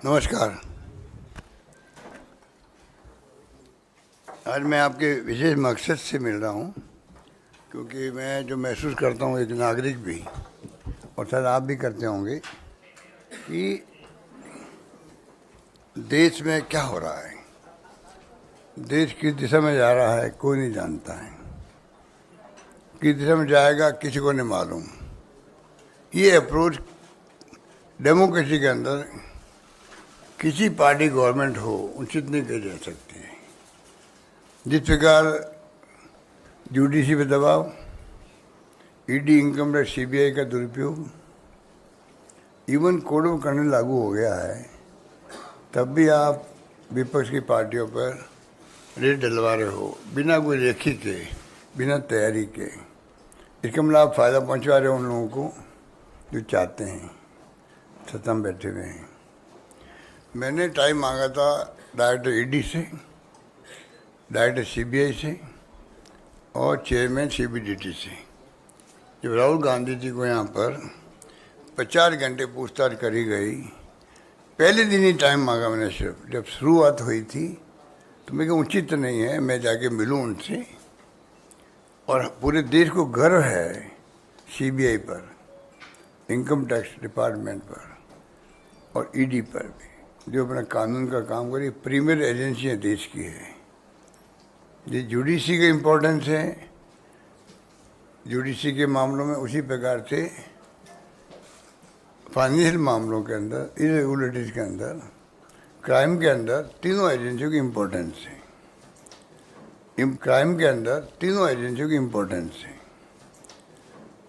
नमस्कार। आज मैं आपके विशेष मकसद से मिल रहा हूँ, क्योंकि मैं जो महसूस करता हूँ एक नागरिक भी, और शायद आप भी करते होंगे, कि देश में क्या हो रहा है, देश किस दिशा में जा रहा है कोई नहीं जानता है, किस दिशा में जाएगा किसी को नहीं मालूम। ये अप्रोच डेमोक्रेसी के अंदर किसी पार्टी गवर्नमेंट हो उचित नहीं की जा सकती है। जिस प्रकार यूडीसी पे दबाव, ईडी, इनकम टैक्स, सीबीआई का दुरुपयोग, इवन कोड ऑफ कंडक्ट लागू हो गया है, तब भी आप विपक्ष की पार्टियों पर रेड डलवा रहे हो बिना कोई रेखी के, बिना तैयारी के। इसका मतलब आप फ़ायदा पहुंचा रहे हो उन लोगों को जो चाहते हैं, सत्ता में बैठे हुए हैं। मैंने टाइम मांगा था डायरेक्टर ईडी से, डायरेक्टर सीबीआई से और चेयरमैन सीबीडीटी से। जब राहुल गांधी जी को यहाँ पर 50 घंटे पूछताछ करी गई, पहले दिन ही टाइम मांगा मैंने सिर्फ। जब शुरुआत हुई थी तो मैं कहा उचित नहीं है मैं जाके मिलूँ उनसे, और पूरे देश को गर्व है सीबीआई पर, इनकम टैक्स डिपार्टमेंट पर और ईडी पर भी, जो अपना कानून का काम करी। प्रीमियर एजेंसियाँ देश की है। ये जुडिशरी का इम्पोर्टेंस है, जुडिशरी के मामलों में उसी प्रकार से फाइनेंशियल मामलों के अंदर, इरेगुलरिटीज़ के अंदर, क्राइम के अंदर तीनों एजेंसियों की इम्पोर्टेंस है। क्राइम के अंदर तीनों एजेंसियों की इम्पोर्टेंस है।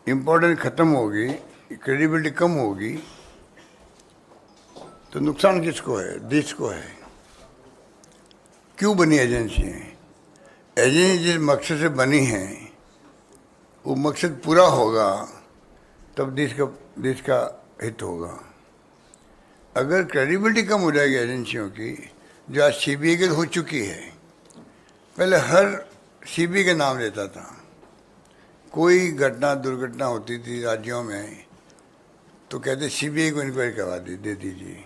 इम्पोर्टेंस खत्म होगी, क्रेडिबिलिटी कम होगी, तो नुकसान किसको है? देश को है। क्यों बनी एजेंसियाँ? एजेंसी जिस मकसद से बनी है वो मकसद पूरा होगा तब देश का हित होगा। अगर क्रेडिबिलिटी कम हो जाएगी एजेंसियों की, जो आज सीबीआई की हो चुकी है, पहले हर सीबीआई का नाम लेता था। कोई घटना दुर्घटना होती थी राज्यों में तो कहते सीबीआई को इंक्वायरी करवा दे दीजिए।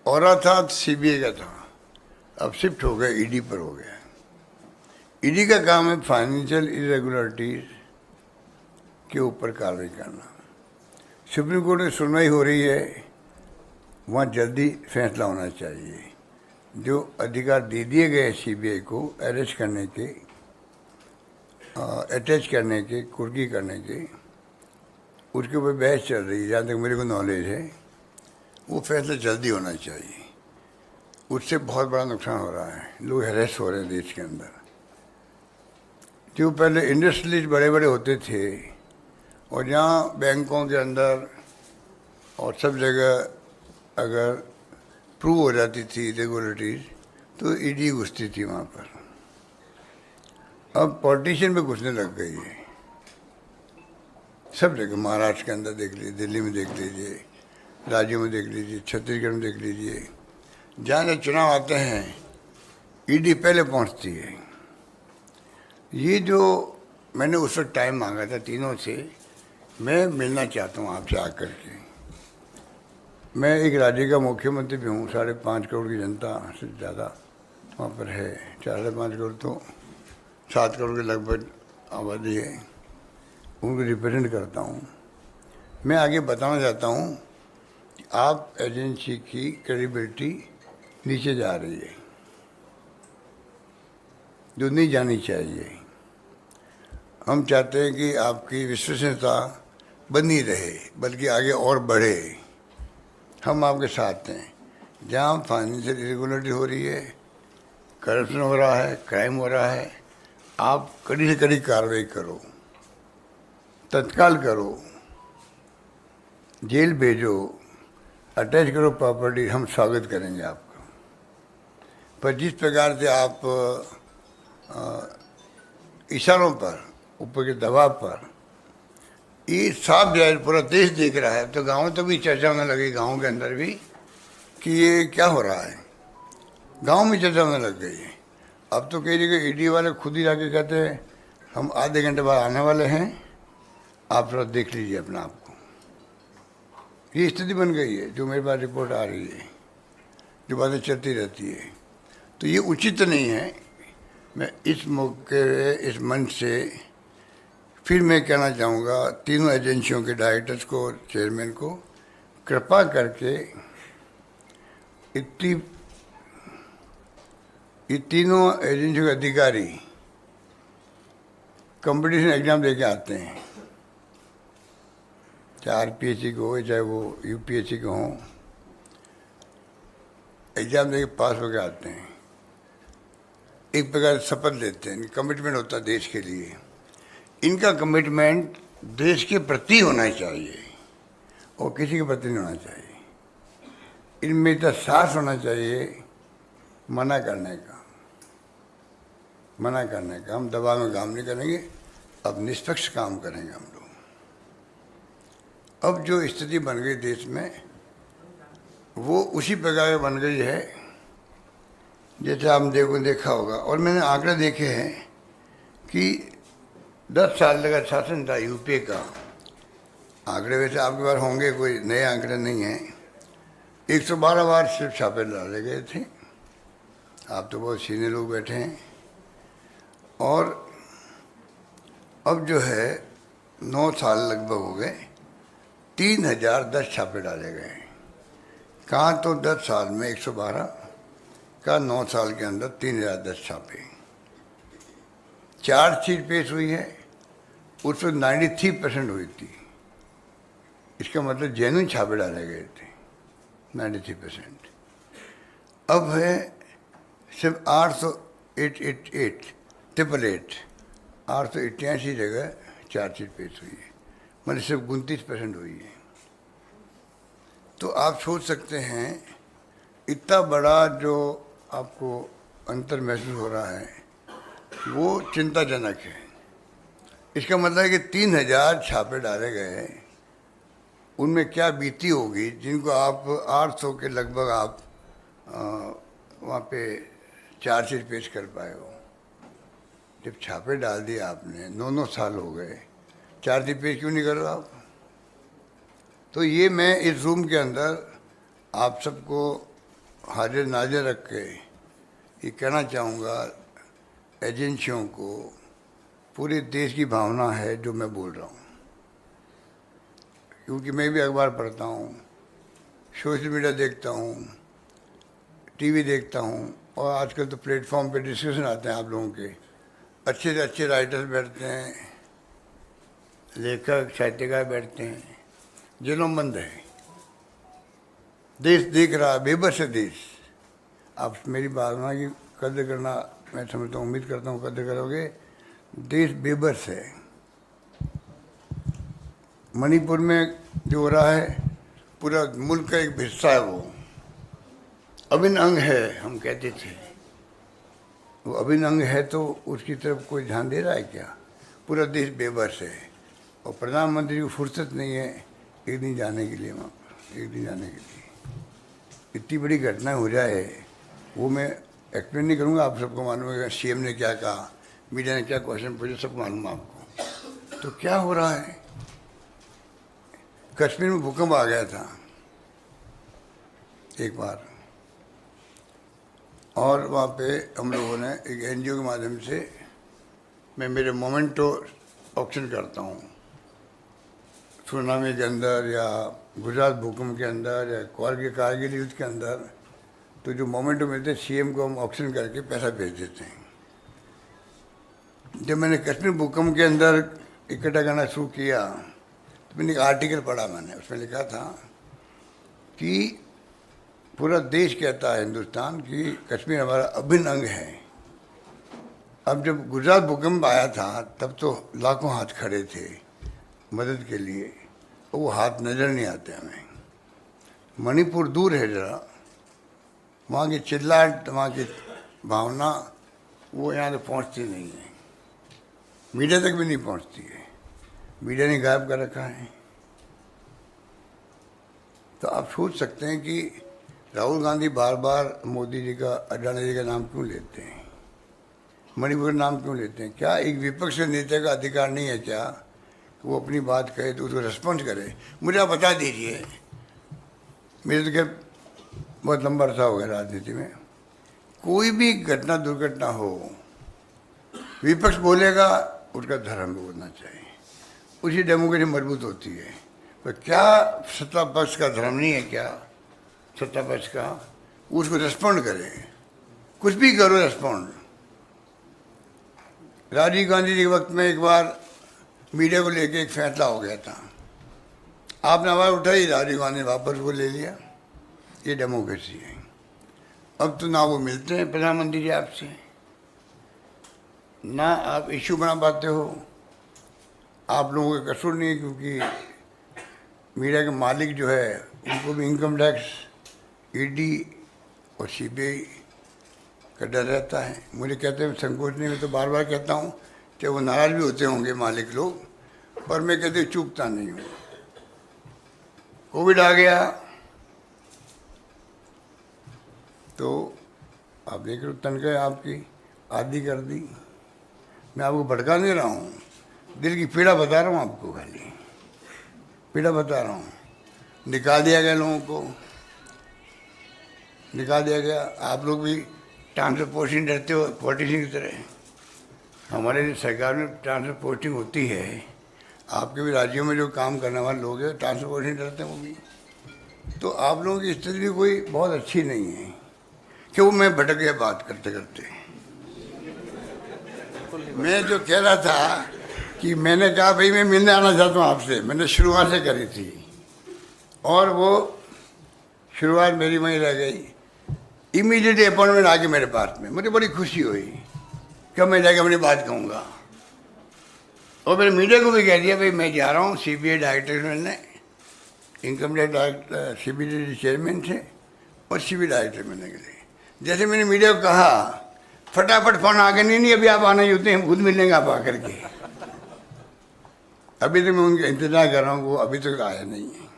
और था सीबीआई का था, अब शिफ्ट हो गया ईडी पर हो गया। ईडी का काम है फाइनेंशियल इरेगुलरिटीज के ऊपर कार्रवाई करना। सुप्रीम कोर्ट में सुनवाई हो रही है, वहाँ जल्दी फैसला होना चाहिए। जो अधिकार दे दिए गए सीबीआई को अरेस्ट करने के, अटैच करने के, कुर्की करने के, उसके ऊपर बहस चल रही है। जहाँ तक मेरे को नॉलेज है वो फैसला जल्दी होना चाहिए। उससे बहुत बड़ा नुकसान हो रहा है, लोग हैरेस हो रहे हैं देश के अंदर। जो पहले इंडस्ट्रियलिस्ट बड़े बड़े होते थे और जहाँ बैंकों के अंदर और सब जगह अगर प्रूव हो जाती थी रेगुलेटरीज तो ईडी घुसती थी वहाँ पर। अब पॉलिटिशियन में घुसने लग गई है सब जगह। महाराष्ट्र के अंदर देख लीजिए, दिल्ली में देख लीजिए, राज्यों में देख लीजिए, छत्तीसगढ़ में देख लीजिए, जहाँ जहाँ चुनाव आते हैं ईडी पहले पहुँचती है। ये जो मैंने उस वक्त टाइम मांगा था तीनों से, मैं मिलना चाहता हूँ आपसे आकर के। मैं एक राज्य का मुख्यमंत्री भी हूँ, 5.5 करोड़ की जनता से ज़्यादा वहाँ पर है। 4.5 करोड़ तो 7 करोड़ के लगभग आबादी है, उनको रिप्रेजेंट करता हूँ। मैं आगे बताना चाहता हूँ कि आप एजेंसी की क्रेडिबिलिटी नीचे जा रही है, जो नहीं जानी चाहिए। हम चाहते हैं कि आपकी विश्वसनीयता बनी रहे, बल्कि आगे और बढ़े। हम आपके साथ हैं। जहाँ फाइनेंशियल इरेगुलरिटी हो रही है, करप्शन हो रहा है, क्राइम हो रहा है, आप कड़ी से कड़ी कार्रवाई करो, तत्काल करो, जेल भेजो, अटैच करो प्रॉपर्टी, हम स्वागत करेंगे आपका। पर जिस प्रकार से आप इशारों पर, ऊपर के दबाव पर, ये साफ जाहिर पूरा देश देख रहा है। तो गाँव तो भी चर्चा होने लगी, गाँव के अंदर भी, कि ये क्या हो रहा है। गांव में चर्चा होने लग गई है। अब तो कई जगह ईडी वाले खुद ही जाके कहते हैं हम आधे घंटे बाद आने वाले हैं, आप थोड़ा देख लीजिए अपना आप को। ये स्थिति बन गई है जो मेरे पास रिपोर्ट आ रही है, जो बातें चलती रहती है। तो ये उचित नहीं है। मैं इस मौके, इस मंच से फिर मैं कहना चाहूँगा तीनों एजेंसियों के डायरेक्टर्स को, चेयरमैन को, कृपा करके ये तीनों एजेंसियों के अधिकारी कंपटीशन एग्जाम देके आते हैं, चाहे आरपीएससी को हो चाहे वो यूपीएससी को हों, एग्जाम देके पास होकर आते हैं, एक प्रकार शपथ लेते हैं, कमिटमेंट होता है देश के लिए। इनका कमिटमेंट देश के प्रति होना चाहिए और किसी के प्रति नहीं होना चाहिए। इनमें इतना साहस होना चाहिए मना करने का। हम दबाव में काम नहीं करेंगे, अब निष्पक्ष काम करेंगे हम लोग। अब जो स्थिति बन गई देश में वो उसी प्रकार की बन गई है जैसे आपने देखा होगा। और मैंने आंकड़े देखे हैं कि 10 साल लगा शासन था यूपीए का। आंकड़े वैसे आपके पास होंगे, कोई नए आंकड़े नहीं हैं। 112 बार सिर्फ छापे डाले गए थे। आप तो बहुत सीनियर लोग बैठे हैं। और अब जो है 9 साल लगभग हो गए, 3010 छापे डाले गए। कहाँ तो 10 साल में 112 का 9 साल के अंदर 3010 छापे। चार्जशीट पेश हुई है, उसमें 93% हुई थी। इसका मतलब जेन्युइन छापे डाले गए थे 93%। अब है सिर्फ 888 जगह चार्जशीट पेश हुई है, मतलब सिर्फ 29% हुई है। तो आप सोच सकते हैं इतना बड़ा जो आपको अंतर महसूस हो रहा है वो चिंताजनक है। इसका मतलब है कि 3000 छापे डाले गए, उनमें क्या बीती होगी जिनको आप 800 के लगभग आप वहाँ पे चार्जशीट पेश कर पाए हो। जब छापे डाल दिए आपने, 9 साल हो गए, चार्जशीट पेश क्यों नहीं कर रहे आप? तो ये मैं इस रूम के अंदर आप सबको हाजिर नाजिर रख के ये कहना चाहूँगा, एजेंसियों को, पूरे देश की भावना है जो मैं बोल रहा हूँ। क्योंकि मैं भी अखबार पढ़ता हूँ, सोशल मीडिया देखता हूँ, टीवी देखता हूँ, और आजकल तो प्लेटफॉर्म पे डिस्कशन आते हैं आप लोगों के। अच्छे से अच्छे राइटर्स बैठते हैं, लेखक साहित्यकार बैठते हैं, जुनूनमंद है। देश देख रहा है, बेबस है देश। आप मेरी भावना की कदर करना, मैं समझता हूँ, उम्मीद करता हूँ कदर करोगे। देश बेबस है। मणिपुर में जो हो रहा है, पूरा मुल्क का एक हिस्सा है, वो अभिन्न अंग है, हम कहते थे। वो अभिन्न अंग है तो उसकी तरफ कोई ध्यान दे रहा है क्या? पूरा देश बेबस है और प्रधानमंत्री को फुर्सत नहीं है एक दिन जाने के लिए वहाँ पर, एक दिन जाने के लिए। इतनी बड़ी घटना हो जाए वो मैं एक्सप्लेन नहीं करूँगा, आप सबको मालूम है। सीएम ने क्या कहा, मीडिया ने क्या क्वेश्चन पूछे, सब मालूम है आपको। तो क्या हो रहा है? कश्मीर में भूकंप आ गया था एक बार, और वहाँ पे हम लोगों ने एक एनजीओ के माध्यम से, मैं मेरे मोमेंटो ऑक्शन करता हूँ, सुनामी के अंदर या गुजरात भूकंप के अंदर या कारगिल युद्ध के अंदर, तो जो मोमेंटो मिलते हैं सीएम को हम ऑक्शन करके पैसा भेज देते हैं। जब मैंने कश्मीर भूकंप के अंदर इकट्ठा करना शुरू किया तो मैंने एक आर्टिकल पढ़ा, मैंने उसमें लिखा था कि पूरा देश कहता है हिंदुस्तान कि कश्मीर हमारा अभिन्न अंग है। अब जब गुजरात भूकंप आया था तब तो लाखों हाथ खड़े थे मदद के लिए, वो हाथ नज़र नहीं आते हमें। मणिपुर दूर है ज़रा, वहाँ की चिल्लाहट, वहाँ की भावना वो यहाँ तक पहुँचती नहीं है, मीडिया तक भी नहीं पहुँचती है। मीडिया ने गायब कर रखा है। तो आप सोच सकते हैं कि राहुल गांधी बार बार मोदी जी का, अडानी जी का नाम क्यों लेते हैं, मणिपुर का नाम क्यों लेते हैं? क्या एक विपक्ष के नेता का अधिकार नहीं है क्या वो अपनी बात कहे तो उसको रिस्पॉन्स करे? मुझे आप बता दीजिए मेरे तो खैर बहुत लंबा अरसा हो गया राजनीति में। कोई भी घटना दुर्घटना हो, विपक्ष बोलेगा उसका धर्म बोलना चाहिए, उसी डेमोक्रेसी मजबूत होती है। पर क्या सत्ता पक्ष का धर्म नहीं है क्या? सत्ता पक्ष का उसको रेस्पॉन्ड करे, कुछ भी करो रेस्पॉन्ड। राजीव गांधी जी के वक्त में एक बार मीडिया को लेके एक फैसला हो गया था, आपने आवाज़ उठाई, राजीव गांधी ने वापस वो ले लिया। ये डेमोक्रेसी है। अब तो ना वो मिलते हैं प्रधानमंत्री जी आपसे, ना आप इश्यू बना पाते हो। आप लोगों का कसूर नहीं है, क्योंकि मीडिया के मालिक जो है उनको भी इनकम टैक्स, ईडी और सीबीआई का डर रहता है। मुझे कहते हैं संकोच नहीं, मैं तो बार बार कहता हूँ, चाहे वो नाराज भी होते होंगे मालिक लोग, पर मैं कहते चूकता नहीं हूँ। कोविड आ गया तो आप देख रहे हो तनख्वाह आपकी आधी कर दी। मैं आपको भड़का नहीं रहा हूँ, दिल की पीड़ा बता रहा हूँ आपको, खाली पीड़ा बता रहा हूँ। निकाल दिया गया लोगों को, निकाल दिया गया। आप लोग भी ट्रांसफर पोस्टिंग डरते हो पॉलिटिशियन की तरह। हमारे सरकार में ट्रांसफर पोस्टिंग होती है, आपके भी राज्यों में जो काम करने वाले लोग हैं ट्रांसफर पोस्टिंग डरते हैं वो भी। तो आप लोगों की स्थिति भी कोई बहुत अच्छी नहीं है। क्यों मैं भटक गया बात करते करते। मैं जो कह रहा था कि मैंने कहा भाई मैं मिलने आना चाहता हूँ आपसे, मैंने शुरुआत से करी थी और वो शुरुआत मेरी वहीं रह गई। इमीडिएटली अपॉइंटमेंट आ गई मेरे पास में, मुझे बड़ी खुशी हुई कि मैं जाके अपनी बात कहूँगा। और मैंने मीडिया को भी कह दिया भाई मैं जा रहा हूँ, सीबीआई डायरेक्टर ने, income tax director CBI chairman थे और सीबीआई डायरेक्टर बनने के लिए। जैसे मैंने मीडिया को कहा, फटाफट फोन आ गया, नहीं अभी आप आना ही होते हैं, खुद मिलेंगे आप आकर के। अभी तक मैं उनका इंतजार कर रहा हूँ, वो अभी तक आया नहीं है।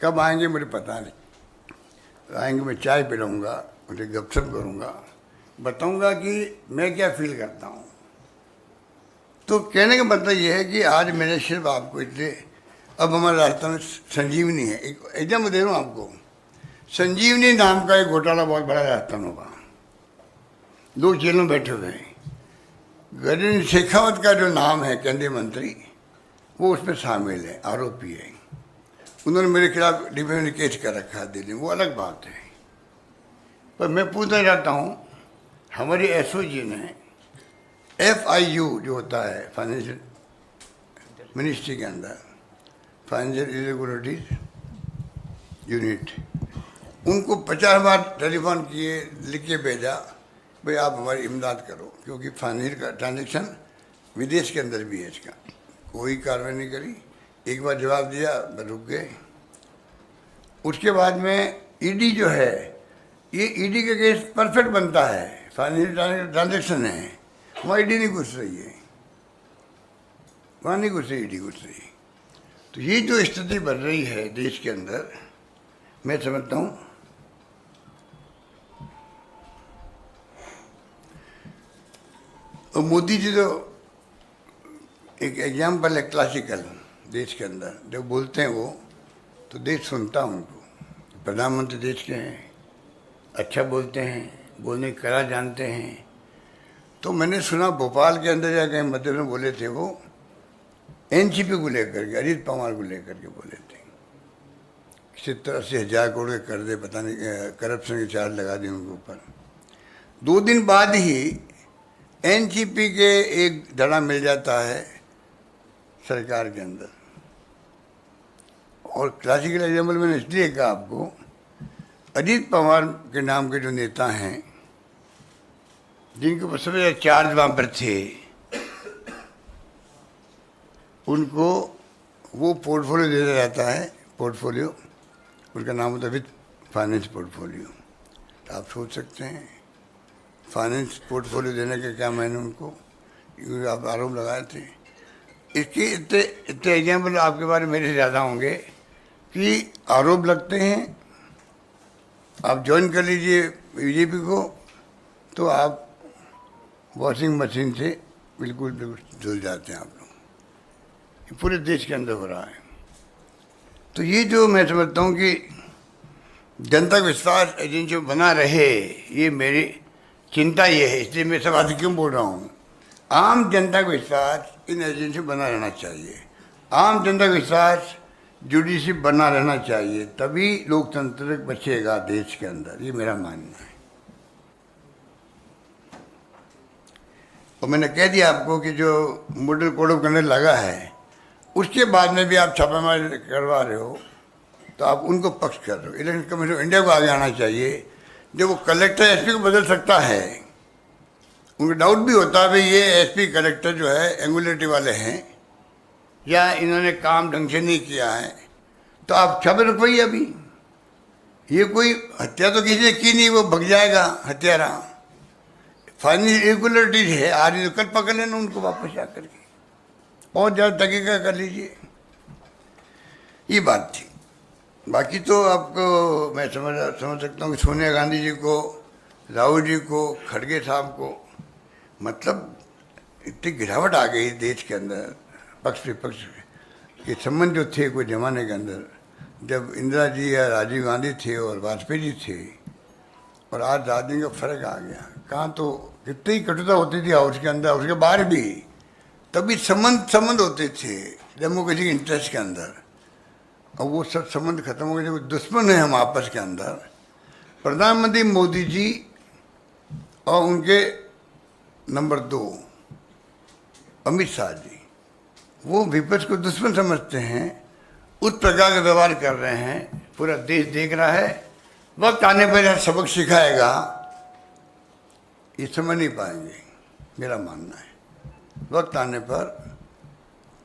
कब आएंगे मुझे पता नहीं। आएंगे मैं चाय पिलाऊंगा, उनसे गपशप करूँगा, बताऊंगा कि मैं क्या फील करता हूँ। तो कहने का मतलब ये है कि आज मैंने सिर्फ आपको इसलिए, अब हमारे राजस्थान में संजीवनी है, एक एग्जाम्पल दे रहा हूँ आपको। संजीवनी नाम का एक घोटाला बहुत बड़ा राजस्थान होगा, 2 जेलों में बैठे हुए हैं। गजेंद्र शेखावत का जो नाम है केंद्रीय मंत्री, वो उसमें शामिल है, आरोपी है। उन्होंने मेरे खिलाफ डिफेमेशन केस कर रखा है दिल्ली में, वो अलग बात है। पर मैं पूछना चाहता हूँ, हमारी एसओजी ने FIU जो होता है फाइनेंशियल मिनिस्ट्री के अंदर, फाइनेंशियल इरेगुलरिटीज यूनिट, उनको 50 बार टेलीफोन किए, लिख के भेजा भाई आप हमारी इमदाद करो, क्योंकि फाइनेंशियल का ट्रांजेक्शन विदेश के अंदर भी है इसका। कोई कार्रवाई नहीं करी। एक बार जवाब दिया, रुक गए। उसके बाद में ईडी जो है, ये ईडी का केस परफेक्ट बनता है, फाइनेंशियल ट्रांजेक्शन है, वहाँ ईडी नहीं घुस रही है, वहाँ नहीं घुस रही, ईडी घुस रही। तो ये जो स्थिति बन रही है देश के अंदर, मैं समझता हूँ और मोदी जी तो एक एग्जाम्पल है क्लासिकल देश के अंदर। जब बोलते हैं वो तो देश सुनता है उनको। प्रधानमंत्री देश के हैं, अच्छा बोलते हैं, बोलने की कला जानते हैं। तो मैंने सुना भोपाल के अंदर या कहीं मध्य में बोले थे वो, एनसीपी को लेकर के, अजीत पवार को लेकर के बोले थे, 70-80 हज़ार करोड़ के कर्जे, पता नहीं करप्शन के चार्ज लगा दिए उनके ऊपर। 2 दिन बाद ही एनसीपी के एक धड़ा मिल जाता है सरकार के अंदर। और क्लासिकल एग्जाम्पल मैंने इसलिए कहा आपको, अजीत पवार के नाम के जो नेता हैं, जिनके ऊपर सबसे ज़्यादा चार्ज वहाँ पर थे, उनको वो पोर्टफोलियो देता रहता है, पोर्टफोलियो, उसका नाम होता है विद फाइनेंस पोर्टफोलियो। तो आप सोच सकते हैं फाइनेंस पोर्टफोलियो देने के क्या मैंने उनको, क्योंकि आप आरोप लगाए थे। इसके इतने एग्जाम्पल आपके बारे में मेरे से ज़्यादा होंगे कि आरोप लगते हैं। आप ज्वाइन कर लीजिए बीजेपी को तो आप वॉशिंग मशीन से बिल्कुल बिल्कुल धुल जाते हैं आप लोग। ये पूरे देश के अंदर हो रहा है। तो ये जो मैं समझता हूँ कि जनता का विश्वास एजेंसी में बना रहे, ये मेरी चिंता ये है, इसलिए मैं सब आज क्यों बोल रहा हूँ। आम जनता का विश्वास इन एजेंसी में बना रहना चाहिए, आम जनता का विश्वास जुडिशरी बना रहना चाहिए, तभी लोकतंत्र बचेगा देश के अंदर, ये मेरा मानना है। और मैंने कह दिया आपको कि जो मॉडल कोड ऑफ कंडक्ट लगा है, उसके बाद में भी आप छापेमारी करवा रहे हो, तो आप उनको पक्ष कर रहे हो। इलेक्शन कमीशन ऑफ इंडिया को आगे आना चाहिए। जब वो कलेक्टर एसपी को बदल सकता है, उनको डाउट भी होता है भाई ये एसपी कलेक्टर जो है एंगुलरिटी वाले हैं या इन्होंने काम ढंग से नहीं किया है, तो आप छापे रखवाइए। अभी ये कोई हत्या तो किसी ने की नहीं, वो भग जाएगा हत्यारा। फाइनल इरेगुलरिटीज है, आज नहीं तो कल पकड़ लेना उनको वापस आकर के, और ज़्यादा तरीका कर लीजिए। ये बात थी। बाकी तो आपको मैं समझ सकता हूँ कि सोनिया गांधी जी को, राहुल जी को, खड़गे साहब को, मतलब इतनी गिरावट आ गई देश के अंदर पक्ष विपक्ष के संबंध जो थे कोई ज़माने के अंदर, जब इंदिरा जी या राजीव गांधी थे और वाजपेयी जी थे, और आज राजनीति का फर्क आ गया। कहाँ तो कितनी कटुता होती थी हाउस के अंदर, उसके बाहर भी, तभी संबंध होते थे डेमोक्रेसी के इंटरेस्ट के अंदर। और वो सब संबंध खत्म हो गए, जो दुश्मन है हम आपस के अंदर। प्रधानमंत्री मोदी जी और उनके नंबर 2 अमित शाह जी, वो विपक्ष को दुश्मन समझते हैं, उस प्रकार का व्यवहार कर रहे हैं। पूरा देश देख रहा है, वक्त आने पर यह सबक सिखाएगा, ये समझ नहीं पाएंगे, मेरा मानना है। वक्त आने पर,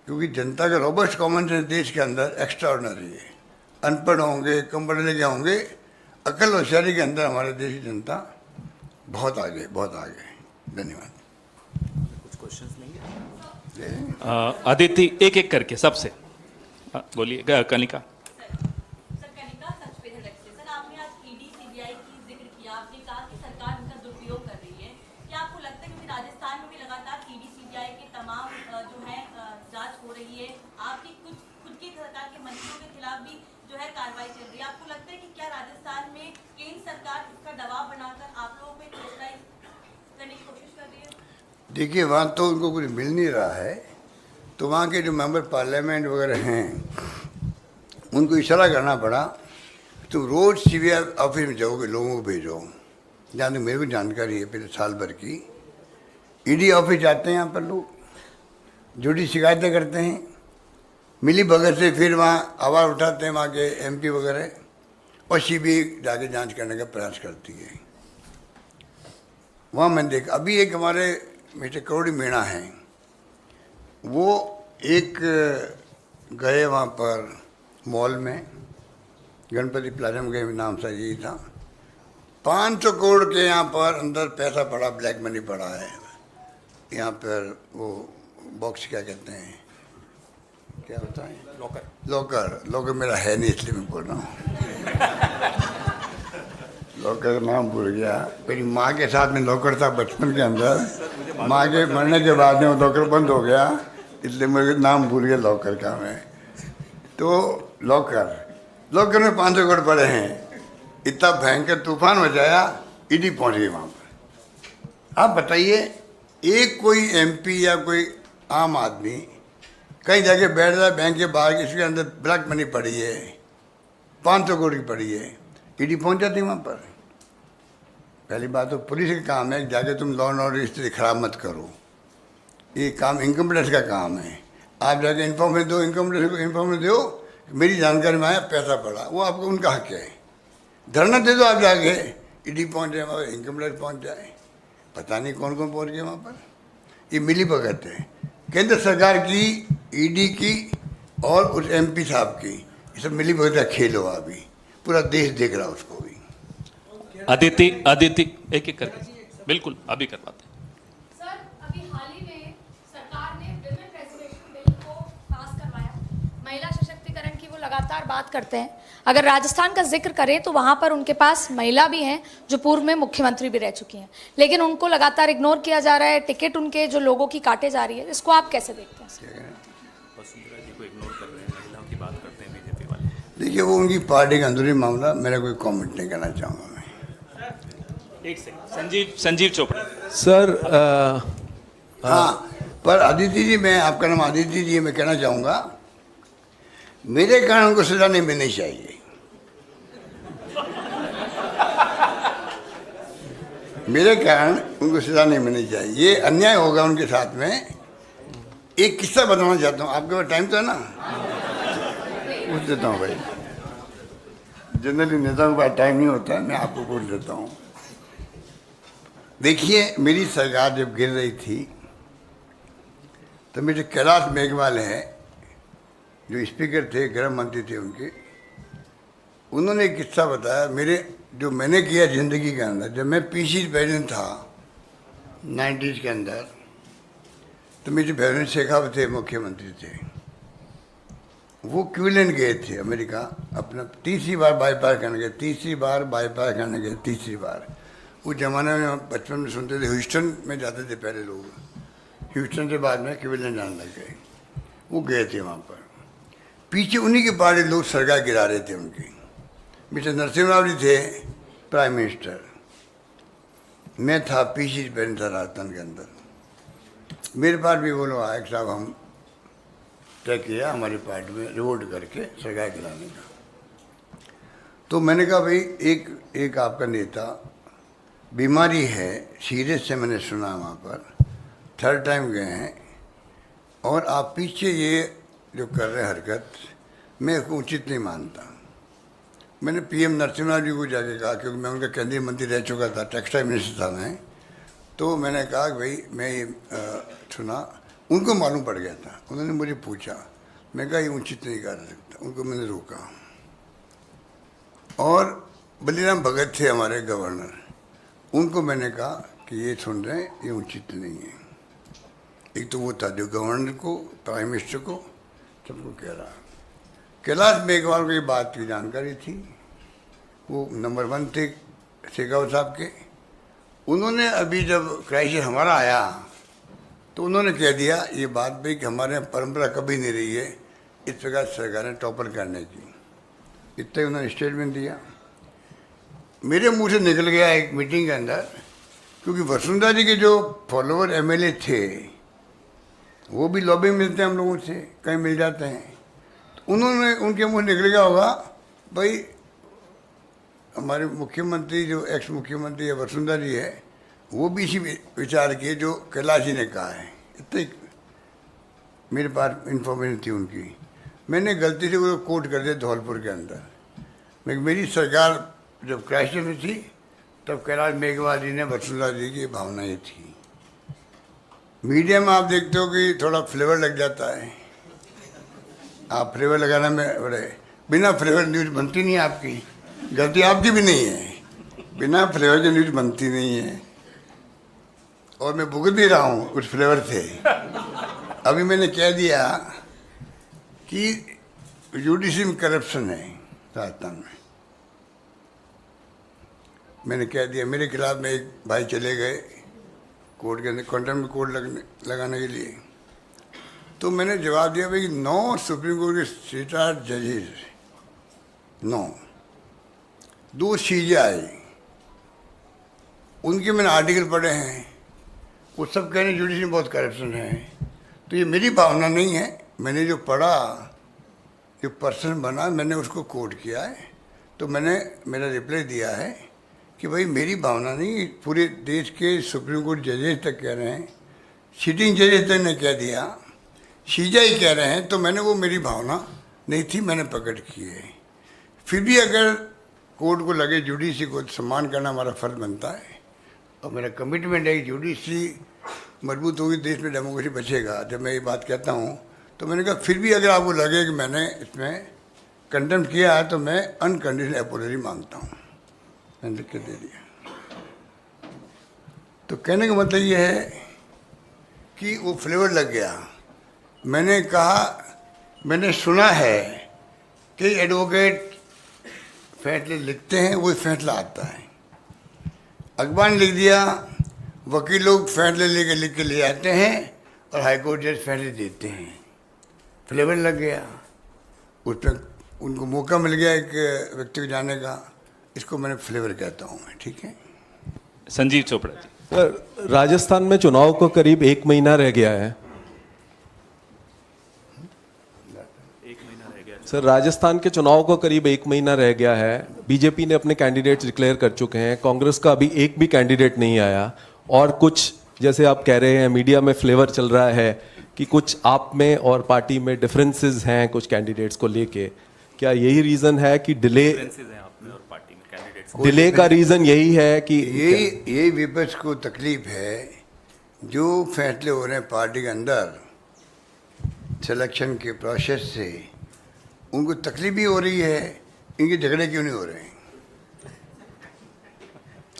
क्योंकि जनता का रोबस्ट कॉमन सेंस देश के अंदर एक्स्ट्रा ऑर्डिनरी है। अनपढ़ होंगे, कम पढ़े लिखे होंगे, अकल होशियारी के अंदर हमारे देश की जनता बहुत आगे, बहुत आगे। धन्यवाद। कुछ क्वेश्चंस लेंगे अदिति, एक एक करके सबसे बोलिए। कनिका। देखिए, वहाँ तो उनको कुछ मिल नहीं रहा है, तो वहाँ के जो मेंबर पार्लियामेंट वगैरह हैं उनको इशारा करना पड़ा, तुम रोज़ सीबीआई ऑफिस में जाओगे, लोगों को भेजो। जहाँ तक मेरे को जानकारी है, पिछले साल भर की ईडी ऑफिस जाते हैं यहाँ पर लोग, जुड़ी शिकायतें करते हैं, मिली भगत से फिर वहाँ आवाज़ उठाते हैं वहाँ के एमपी वगैरह, और सीबीआई जाके जांच करने का प्रयास करती है। वहाँ मैंने देखा, अभी एक हमारे मिस्टर करोड़ी मीणा हैं, वो एक गए वहाँ पर मॉल में, गणपति प्लाजा में गए, नाम सा यही था। 500 करोड़ के यहाँ पर अंदर पैसा पड़ा, ब्लैक मनी पड़ा है यहाँ पर। वो बॉक्स क्या कहते हैं, क्या होता है, लॉकर मेरा है नहीं, इसलिए मैं बोल रहा हूँ। लॉकर का नाम भूल गया। मेरी माँ के साथ में लॉकर था बचपन के अंदर, माँ के मरने के बाद में वो लॉकर बंद हो गया, इसलिए मेरे नाम भूल गया लॉकर का मैं। तो लॉकर में 500 करोड़ पड़े हैं। इतना भयंकर तूफान मचाया, ईडी पहुँच गई वहाँ पर। आप बताइए, एक कोई एमपी या कोई आम आदमी कहीं जाके बैठ जाए बैंक के बाहर, इसके अंदर ब्लैक मनी पड़ी है, 500 करोड़ की पड़ी है, ईडी पहुँच जाती वहाँ पर। पहली बात तो पुलिस का काम है, जाके तुम लॉ एंड ऑर्डर स्थिति खराब मत करो, ये काम इनकम टैक्स का काम है। आप जाके इन्फॉर्मेशन दो, इनकम टैक्स को इन्फॉर्मेशन दो, मेरी जानकारी में आया पैसा पड़ा, वो आपको उनका हक है। धरना दे दो आप जाके, ईडी पहुँच जाए वहाँ, इनकम टैक्स पहुँच जाए, पता नहीं कौन कौन पहुँच गए वहाँ पर। ये मिली भगत है केंद्र सरकार की, ईडी की और उस एमपी साहब की, ये सब मिली भगत का खेल हुआ। अभी पूरा देश देख रहा उसको भी। अदिति एक एक करके, बिल्कुल अभी करवाते हैं। सर, अभी हाल ही में सरकार ने विमेन रिजर्वेशन बिल को पास करवाया, महिला सशक्तिकरण की वो लगातार बात करते हैं। अगर राजस्थान का जिक्र करें तो वहाँ पर उनके पास महिला भी हैं जो पूर्व में मुख्यमंत्री भी रह चुकी हैं, लेकिन उनको लगातार इग्नोर किया जा रहा है, टिकट उनके जो लोगों की काटे जा रही है। इसको आप कैसे देखते हैं? वसुंधरा जी को इग्नोर कर रहे हैं, महिलाओं की बात करते हैं बीजेपी वाले। देखिए वो उनकी पार्टी का अंदरूनी मामला, मेरा कोई कमेंट नहीं करना चाहूँगा मैं। एक सेकंड, संजीव चोपड़ा। सर हाँ, पर आदित्य जी, मैं आपका नाम आदित्य जी, मैं कहना चाहूँगा मेरे कारण उनको सजा नहीं मिलनी चाहिए। मेरे कारण उनको सजा नहीं मिलनी चाहिए, ये अन्याय होगा उनके साथ में। एक किस्सा बताना चाहता हूँ, आपके पास टाइम तो है ना? पूछ देता हूँ भाई, जनरली नेताओं के पास टाइम नहीं होता है, मैं आपको पूछ देता हूँ। देखिए, मेरी सरकार जब गिर रही थी तो मेरे कैलाश मेघवाल हैं, जो स्पीकर थे, गृह मंत्री थे उनके, उन्होंने एक किस्सा बताया मेरे, जो मैंने किया ज़िंदगी के अंदर। जब मैं पीसी प्रेसिडेंट था 90s के अंदर, तो मेरे भैरव शेखावत थे, मुख्यमंत्री थे। वो क्वीलैंड गए थे अमेरिका, अपना तीसरी बार बाईपास करने गए, तीसरी बार बाईपास करने गए, तीसरी बार। उस जमाने में बचपन में सुनते थे, ह्यूस्टन में जाते थे पहले लोग, ह्यूस्टन से बाद में क्वीलैंड जाने लग गए। वो गए थे वहाँ पर, पीछे उन्हीं के पार्टी लोग सरकार गिरा रहे थे उनकी। मिस्टर नरसिम्हा राव जी थे प्राइम मिनिस्टर, मैं था पीसी प्रेसिडेंट था राजस्थान के अंदर। मेरे पास भी वो लोग आए, साहब हम तय किया हमारी पार्टी में रिवोल्ट करके सरकार गिराने का। तो मैंने कहा भाई, एक आपका नेता बीमारी है, सीरियस से मैंने सुना वहाँ पर, 3rd टाइम गए हैं, और आप पीछे ये जो कर रहे हरकत, मैं उसको उचित नहीं मानता। मैंने पीएम नरसिम्हा जी को जाके कहा, क्योंकि मैं उनका केंद्रीय मंत्री रह चुका था, टेक्सटाइल मिनिस्टर था मैं। तो मैंने कहा कि भाई मैं ये सुना, उनको मालूम पड़ गया था। उन्होंने मुझे पूछा, मैं कहा ये उचित नहीं कर सकता, उनको मैंने रोका। और बलीराम भगत थे हमारे गवर्नर, उनको मैंने कहा कि ये सुन रहे हैं, ये उचित नहीं है। एक तो वो था जो गवर्नर को, प्राइम मिनिस्टर को, सबको कह रहा। कैलाश मेघवाल को ये बात की जानकारी थी, वो नंबर 1 थे शेखावत साहब के। उन्होंने अभी जब क्राइसिस हमारा आया तो उन्होंने कह दिया ये बात भी कि हमारे यहाँ परंपरा कभी नहीं रही है इस प्रकार सरकारें टॉपर करने की। इतना ही उन्होंने स्टेटमेंट दिया। मेरे मुंह से निकल गया एक मीटिंग के अंदर, क्योंकि वसुंधरा जी के जो फॉलोअर एमएलए थे वो भी लॉबी मिलते हैं हम लोगों से, कहीं मिल जाते हैं। तो उन्होंने, उनके मुंह निकल गया होगा भाई हमारे मुख्यमंत्री जो एक्स मुख्यमंत्री है वसुंधरा जी है, वो भी इसी विचार किए जो कैलाश जी ने कहा है। इतने मेरे पास इंफॉर्मेशन थी उनकी। मैंने गलती से वो कोट कर दिया धौलपुर के अंदर। मेरी सरकार जब क्राइसिस में थी तब कैलाश मेघवाल जी ने वसुंधरा जी की भावनाएं थी। मीडिया में आप देखते हो कि थोड़ा फ्लेवर लग जाता है, आप फ्लेवर लगाना में बड़े, बिना फ्लेवर न्यूज़ बनती नहीं है। आपकी गलती आपकी भी नहीं है, बिना फ्लेवर की न्यूज़ बनती नहीं है। और मैं भुगत भी रहा हूँ उस फ्लेवर से। अभी मैंने कह दिया कि जुडिशरी में करप्शन है राजस्थान में। मैंने कह दिया, मेरे खिलाफ में एक भाई चले गए कोर्ट के अंदर, कंटेम्प्ट कोर्ट लगाने के लिए। तो मैंने जवाब दिया भाई 9 सुप्रीम कोर्ट के सीटार जजेस, 9, 2 CJI, उनके मैंने आर्टिकल पढ़े हैं, वो सब कह रहे हैं जुडिशरी में बहुत करप्शन है। तो ये मेरी भावना नहीं है, मैंने जो पढ़ा, जो पर्सन बना, मैंने उसको कोट किया है। तो मैंने मेरा रिप्लाई दिया है कि भाई मेरी भावना नहीं, पूरे देश के सुप्रीम कोर्ट जजेस तक कह रहे हैं, सिटिंग जजेस तक ने कह दिया, CJI कह रहे हैं। तो मैंने, वो मेरी भावना नहीं थी, मैंने प्रकट की है। फिर भी अगर कोर्ट को लगे जुडिशरी को सम्मान करना हमारा फर्ज बनता है, और मेरा कमिटमेंट है कि जुडिशरी मजबूत होगी, देश में डेमोक्रेसी बचेगा। जब मैं ये बात कहता हूँ तो मैंने कहा फिर भी अगर आपको लगे कि मैंने इसमें कंटेम्प्ट किया है तो मैं अनकंडीशनल अपॉलॉजी मांगता हूँ, मैंने लिख के दे दिया। तो कहने का मतलब ये है कि वो फ्लेवर लग गया। मैंने कहा, मैंने सुना है कि एडवोकेट फैसले लिखते हैं, वो फैसला आता है। अखबार ने लिख दिया, वकील लोग फैसले लेके लिख के ले आते हैं और हाईकोर्ट जज फैसले देते हैं। फ्लेवर लग गया, उस पर उनको मौका मिल गया एक व्यक्ति को जाने का, इसको मैंने फ्लेवर कहता हूँ मैं, ठीक है। संजीव चोपड़ा जी। सर, राजस्थान में चुनाव को करीब 1 महीना रह गया है। सर, राजस्थान के चुनाव को करीब 1 महीना रह गया है। बीजेपी ने अपने कैंडिडेट्स डिक्लेयर कर चुके हैं, कांग्रेस का अभी एक भी कैंडिडेट नहीं आया, और कुछ जैसे आप कह रहे हैं मीडिया में फ्लेवर चल रहा है कि कुछ आप में और पार्टी में डिफरेंसेस हैं कुछ कैंडिडेट्स को लेके। क्या यही रीजन है कि डिले का रीजन यही है कि यही विपक्ष को तकलीफ है, जो फैसले हो रहे हैं पार्टी के अंदर सिलेक्शन के प्रोसेस से, उनको तकलीफ भी हो रही है, इनके झगड़े क्यों नहीं हो रहे हैं।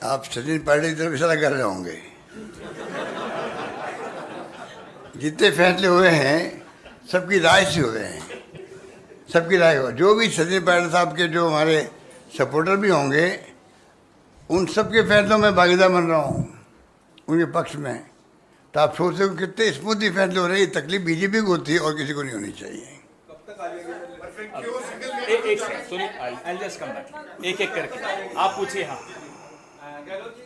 आप सचिन पायलट की तरफ इशारा कर रहे होंगे। जितने फैसले हुए हैं सबकी राय से हुए हैं, सबकी राय हो। जो भी सचिन पायलट साहब के जो हमारे सपोर्टर भी होंगे, उन सब के फैसलों में भागीदार बन रहा हूँ, उनके पक्ष में। तो आप सोचते हो कितने स्मूथली फैसले हो रहे हैं। तकलीफ बीजेपी को होती है और किसी को नहीं होनी चाहिए। एक एक करके आप पूछिए। हाँ, गहलोत जी,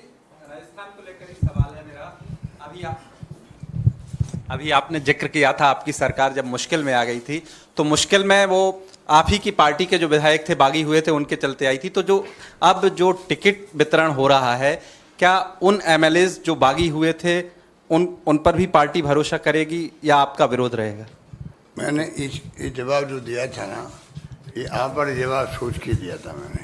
राजस्थान को लेकर एक सवाल है मेरा। अभी आपने जिक्र किया था आपकी सरकार जब मुश्किल में आ गई थी, तो मुश्किल में वो आप ही की पार्टी के जो विधायक थे बागी हुए थे, उनके चलते आई थी। तो जो अब जो टिकट वितरण हो रहा है, क्या उन एमएलएज जो बागी हुए थे उन पर भी पार्टी भरोसा करेगी या आपका विरोध रहेगा? मैंने इस जवाब जो दिया था ना, ये आप पर जवाब सोच के दिया था मैंने।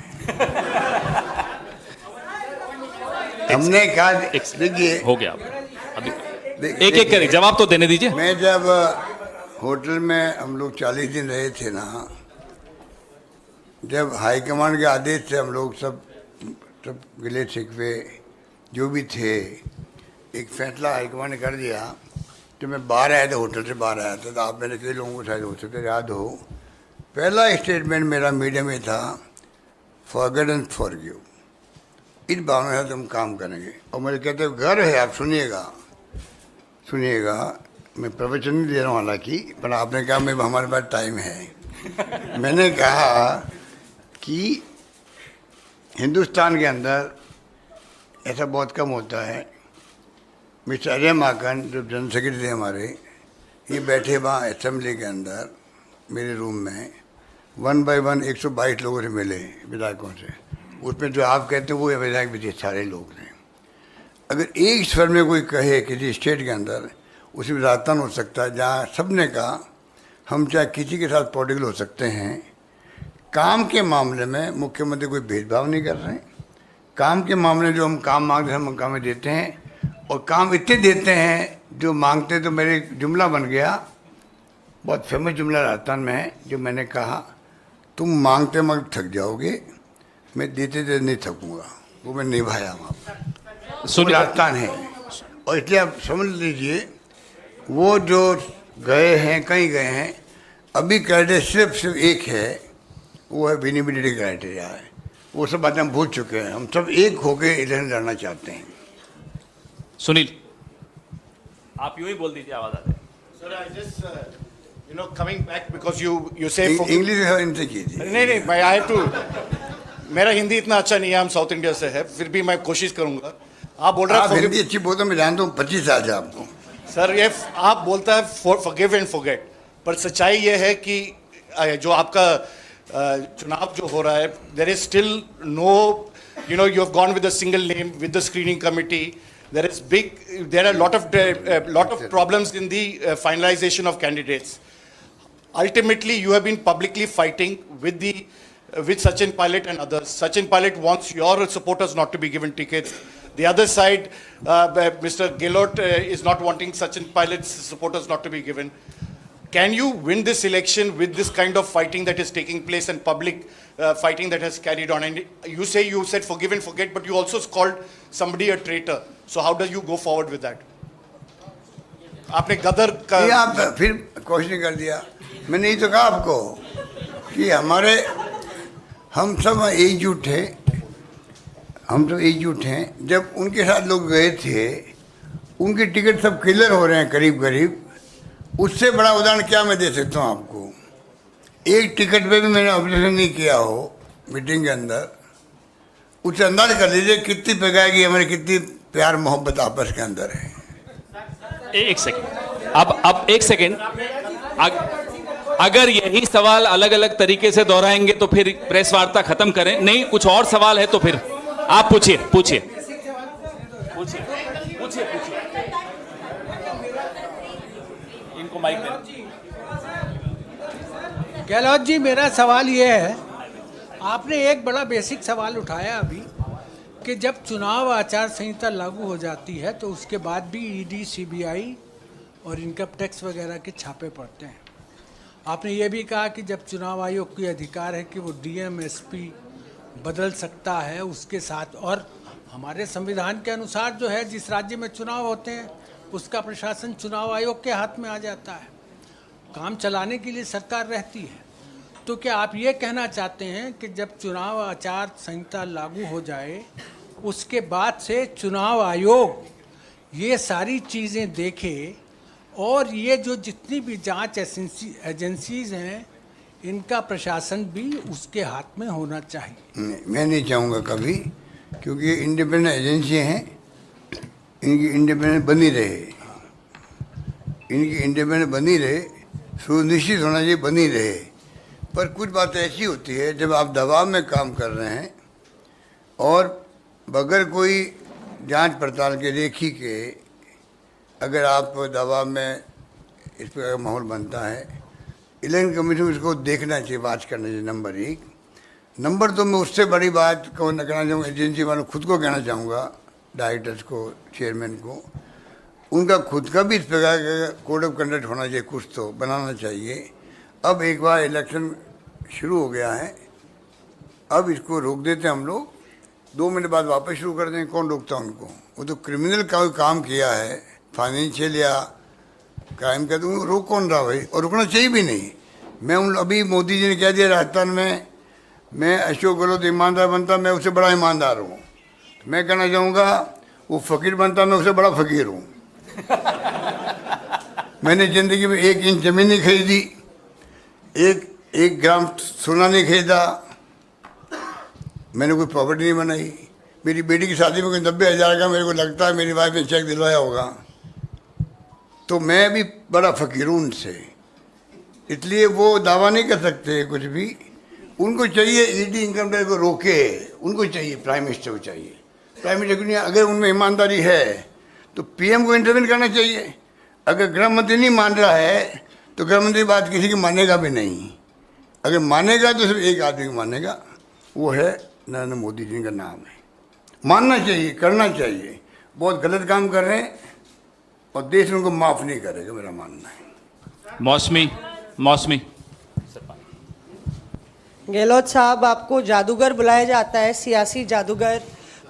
हमने कहा, देखिए हो गया अभी, एक एक करके जवाब तो देने दीजिए। मैं जब होटल में हम लोग 40 दिन रहे थे ना, जब हाईकमान के आदेश से हम लोग सब गिले शिकवे जो भी थे, एक फैसला हाईकमान ने कर दिया। जब मैं बाहर आया था, होटल से बाहर आया था, तो आप मेरे कई लोगों को शायद हो सकते याद हो, पहला स्टेटमेंट मेरा मीडिया में था, फॉरगेट एंड फॉरगिव। इन भावना से हम काम करेंगे। और मुझे कहते हैं घर है, आप सुनिएगा, मैं प्रवचन नहीं दे रहा हूँ हालांकि, पर आपने कहा मैं हमारे पास टाइम है। मैंने कहा कि हिंदुस्तान के अंदर ऐसा बहुत कम होता है। मिस्टर अजय माकन जो जनरल सेक्रेटरी थे हमारे, ये बैठे वहाँ असेंबली के अंदर मेरे रूम में 1 बाय 1 122 लोगों से मिले, विधायकों से। उसमें जो आप कहते हैं वो विधायक भी थे, सारे लोग थे। अगर एक स्वर में कोई कहे किसी स्टेट के अंदर, उसमें राजस्थान हो सकता है, जहाँ सब ने कहा हम चाहे किसी के साथ पॉलिटिकल हो सकते हैं। काम के मामले में मुख्यमंत्री कोई भेदभाव नहीं कर रहे हैं। काम के मामले में जो हम काम मांगते हैं हम काम देते हैं, और काम इतने देते हैं जो मांगते हैं। तो मेरे जुमला बन गया, बहुत फेमस जुमला राजस्थान में है, जो मैंने कहा, तुम मांगते मगर थक जाओगे, मैं देते देते नहीं थकूँगा। वो मैं निभाया वहाँ पर। राजस्थान है, और इसलिए आप समझ लीजिए, वो जो गए हैं, कहीं गए हैं, अभी क्राइटेरिया सिर्फ एक है, वो है विनिबिलिटी क्राइटेरिया है। वो सब बातें हम भूल चुके हैं। हम सब एक होकर इलेक्शन लड़ना चाहते हैं। सुनील, आप यूं ही बोल दीजिए, आवाज आ जाए। Sir, I just coming back because you say English इनसे कीजिए। नहीं मैं I have to, मेरा हिंदी इतना अच्छा नहीं है, हम साउथ इंडिया से है, फिर भी मैं कोशिश करूंगा। आप बोल रहे हैं हिंदी अच्छी बोलते, मैं जानता हूँ 25 साल से आपको। सर, ये आप बोलता है forgive and forget, पर सच्चाई ये है कि जो आपका चुनाव जो हो रहा है, there is still no, you have gone with a single name with the screening committee. There are a lot of problems in the finalization of candidates. Ultimately, you have been publicly fighting with Sachin Pilot and others. Sachin Pilot wants your supporters not to be given tickets. The other side, Mr. Gehlots is not wanting Sachin Pilot's supporters not to be given. Can you win this election with this kind of fighting that is taking place and public fighting that has carried on? And you said forgive and forget, but you also called somebody a traitor. So how do you go forward with that? आपने गदर का आप फिर question कर दिया। मैंने यही तो कहा आपको कि हम सब एकजुट थे, हम सब एकजुट हैं। जब उनके साथ लोग गए थे, उनके टिकट सब क्लियर हो रहे हैं करीब करीब। उससे बड़ा उदाहरण क्या मैं दे सकता हूँ आपको? एक टिकट पे भी मैंने ऑब्जेक्शन नहीं किया हो मीटिंग के अंदर, उससे अंदाज कर लीजिए कितनी पकाएगी हमारी, कितनी प्यार मोहब्बत आपस के अंदर है। एक सेकंड, अब एक सेकंड, अगर यही सवाल अलग अलग तरीके से दोहराएंगे तो फिर प्रेस वार्ता खत्म करें। नहीं, कुछ और सवाल है तो फिर आप पूछिए पूछिए पूछिए पूछिए पूछिए। इनको माइक दें। गहलोत जी, मेरा सवाल ये है, आपने एक बड़ा बेसिक सवाल उठाया अभी कि जब चुनाव आचार संहिता लागू हो जाती है तो उसके बाद भी ईडी, सीबीआई और इनकम टैक्स वगैरह के छापे पड़ते हैं। आपने ये भी कहा कि जब चुनाव आयोग की अधिकार है कि वो डीएम, एसपी बदल सकता है उसके साथ, और हमारे संविधान के अनुसार जो है जिस राज्य में चुनाव होते हैं उसका प्रशासन चुनाव आयोग के हाथ में आ जाता है, काम चलाने के लिए सरकार रहती है। तो क्या आप ये कहना चाहते हैं कि जब चुनाव आचार संहिता लागू हो जाए उसके बाद से चुनाव आयोग ये सारी चीज़ें देखे और ये जो जितनी भी जांच एजेंसीज हैं इनका प्रशासन भी उसके हाथ में होना चाहिए? नहीं, मैं नहीं चाहूँगा कभी, क्योंकि ये इंडिपेंडेंट एजेंसी हैं, इनकी इंडिपेंडेंट बनी रहे, इनकी इंडिपेंडेंट बनी रहे, सुनिश्चित होना चाहिए बनी रहे। पर कुछ बातें ऐसी होती है जब आप दबाव में काम कर रहे हैं और बगैर कोई जांच पड़ताल के रेखी के अगर आप दबाव में इस पर माहौल बनता है, इलेक्शन कमीशन इसको देखना चाहिए, बात करना चाहिए। नंबर एक। नंबर दो, मैं उससे बड़ी बात को न कहना चाहूँगा, एजेंसी वालों खुद को कहना चाहूँगा, डायरेक्टर्स को, चेयरमैन को, उनका खुद का भी इस प्रकार का कोड ऑफ कंडक्ट होना चाहिए, कुछ तो बनाना चाहिए। अब एक बार इलेक्शन शुरू हो गया है, अब इसको रोक देते हैं हम लोग, 2 महीने बाद वापस शुरू कर दें, कौन रोकता उनको? वो तो क्रिमिनल का काम किया है, फाइनेंशियल या क्राइम का, तो रोक कौन रहा भाई? और रुकना चाहिए भी नहीं। मैं उन अभी मोदी जी ने कह दिया राजस्थान में मैं अशोक गहलोत ईमानदार बनता, मैं उससे बड़ा ईमानदार हूँ। तो मैं कहना चाहूँगा वो फ़कीर बनता, मैं उससे बड़ा फ़कीर हूँ। मैंने ज़िंदगी में 1 इंच ज़मीन नहीं खरीदी, एक ग्राम सोना नहीं खरीदा, मैंने कोई प्रॉपर्टी नहीं बनाई। मेरी बेटी की शादी में कोई 90,000 का मेरे को लगता है मेरी वाइफ ने चेक दिलवाया होगा, तो मैं भी बड़ा फ़कीर हूँ उनसे। इसलिए वो दावा नहीं कर सकते कुछ भी। उनको चाहिए ईडी, इनकम टैक्स को रोके, उनको चाहिए, प्राइम मिनिस्टर को चाहिए। प्राइम मिनिस्टर को नहीं, अगर उनमें ईमानदारी है तो पीएम को इंटरवीन करना चाहिए। अगर गृह मंत्री नहीं मान रहा है तो गृह मंत्री बात किसी की मानेगा भी नहीं। अगर मानेगा तो सिर्फ एक आदमी को मानेगा, वो है नरेंद्र मोदी जी का नाम है। मानना चाहिए, करना चाहिए। बहुत गलत काम कर रहे हैं और देश उनको माफ़ नहीं करेगा, मेरा मानना है। मौसमी गहलोत साहब, आपको जादूगर बुलाया जाता है, सियासी जादूगर।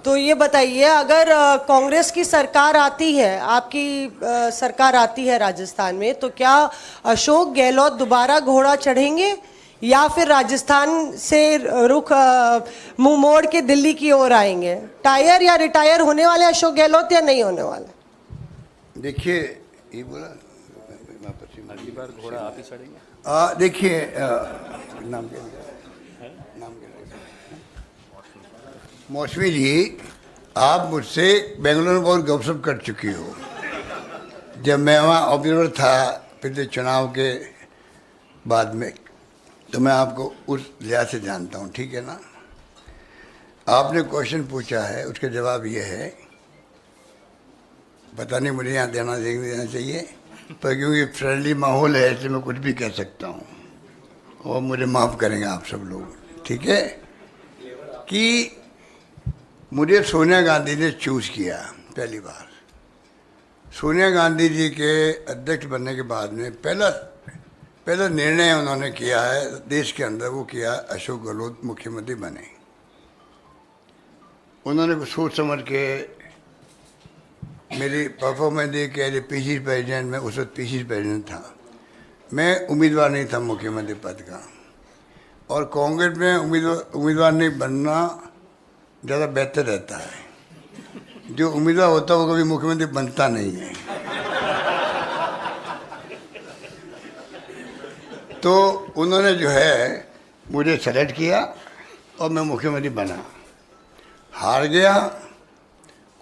तो ये बताइए, अगर कांग्रेस की सरकार आती है, आपकी सरकार आती है राजस्थान में, तो क्या अशोक गहलोत दोबारा घोड़ा चढ़ेंगे या फिर राजस्थान से रुख मुंह मोड़ के दिल्ली की ओर आएंगे? टायर या रिटायर होने वाले अशोक गहलोत या नहीं होने वाले? देखिए, ये बोला अगली बार घोड़ा आप ही चढ़ेंगे। देखिए, नाम क्या, मौसमी जी, आप मुझसे बेंगलुरु में बहुत गपशप कर चुकी हो। जब मैं वहाँ ऑब्जर्वर था पिछले चुनाव के बाद में, तो मैं आपको उस लिहाज से जानता हूँ, ठीक है ना? आपने क्वेश्चन पूछा है, उसका जवाब ये है, पता नहीं मुझे यहाँ देना चाहिए, पर क्योंकि फ्रेंडली माहौल है इसलिए मैं कुछ भी कह सकता हूँ और मुझे माफ़ करेंगे आप सब लोग, ठीक है? कि मुझे सोनिया गांधी ने चूज़ किया पहली बार। सोनिया गांधी जी के अध्यक्ष बनने के बाद में पहला निर्णय उन्होंने किया है देश के अंदर, वो किया अशोक गहलोत मुख्यमंत्री बने। उन्होंने कुछ सोच समझ के मेरी परफॉर्मेंस देख के पीसी प्रेसिडेंट, में उस वक्त पीसी प्रेसिडेंट था, मैं उम्मीदवार नहीं था मुख्यमंत्री पद का, और कांग्रेस में उम्मीदवार नहीं बनना ज़्यादा बेहतर रहता है। जो उम्मीदवार होता है वो कभी मुख्यमंत्री बनता नहीं है। तो उन्होंने जो है मुझे सेलेक्ट किया और मैं मुख्यमंत्री बना। हार गया,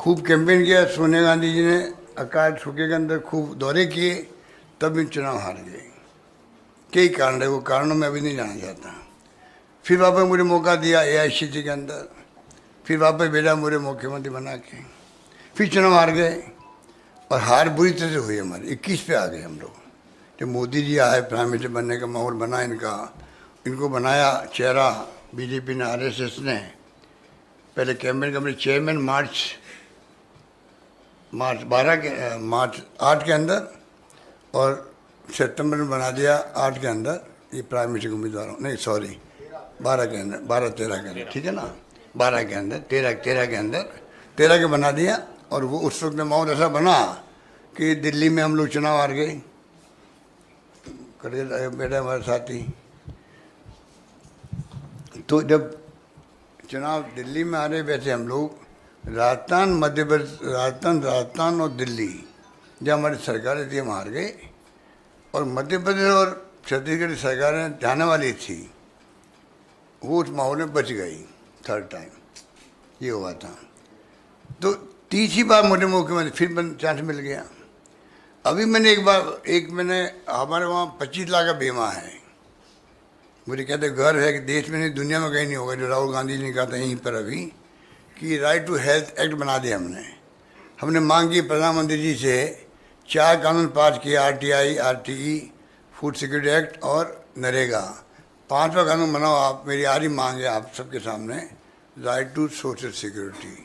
खूब कैंपेन किया, सोनिया गांधी जी ने अकाल सूखे के अंदर खूब दौरे किए, तब भी चुनाव हार गए। कई कारण है, वो कारणों में अभी नहीं जाना चाहता। फिर वापस मुझे मौका दिया AICC के अंदर, फिर वापस भेजा मुझे मुख्यमंत्री बना के, फिर चुनाव हार गए। और हार बुरी तरह से हुई हमारी। 21 पे आ गए हम लोग। जब मोदी जी आए, प्राइम मिनिस्टर बनने का माहौल बना इनको बनाया चेहरा BJP ने, RSS ने। पहले कैबिनेट कमेटी चेयरमैन मार्च 8 के अंदर, और सितंबर में बना दिया 8 के अंदर ये प्राइम मिनिस्टर उम्मीदवारों, नहीं सॉरी 12 के अंदर, 12-13 के अंदर, ठीक है ना, 12 के अंदर, 13 के अंदर, 13 के बना दिया। और वो उस वक्त में माहौल ऐसा बना कि दिल्ली में हम लोग चुनाव हार गए, बेटा हमारे साथी। तो जब चुनाव दिल्ली में आ रहे, वैसे हम लोग राजस्थान, मध्य प्रदेश, राजस्थान और दिल्ली जब हमारी सरकारें थी हम हार गए। और मध्य प्रदेश और छत्तीसगढ़ की सरकारें जाने वाली थी, वो उस माहौल में बच गई। थर्ड टाइम ये हुआ था। तो तीसरी बार मुझे मुख्यमंत्री फिर चांस मिल गया। अभी मैंने मैंने हमारे वहाँ 25 लाख का बीमा है। मुझे कहते गर्व है कि देश में नहीं, दुनिया में कहीं नहीं होगा, जो राहुल गांधी जी ने कहा था यहीं पर अभी, कि राइट टू हेल्थ एक्ट बना दिया हमने मांग की प्रधानमंत्री जी से। 4 कानून पास किए, RTI, RTE, food security act और नरेगा। 5वां कानून बनाओ आप, मेरी आरी मांग है आप सबके सामने, right to social security,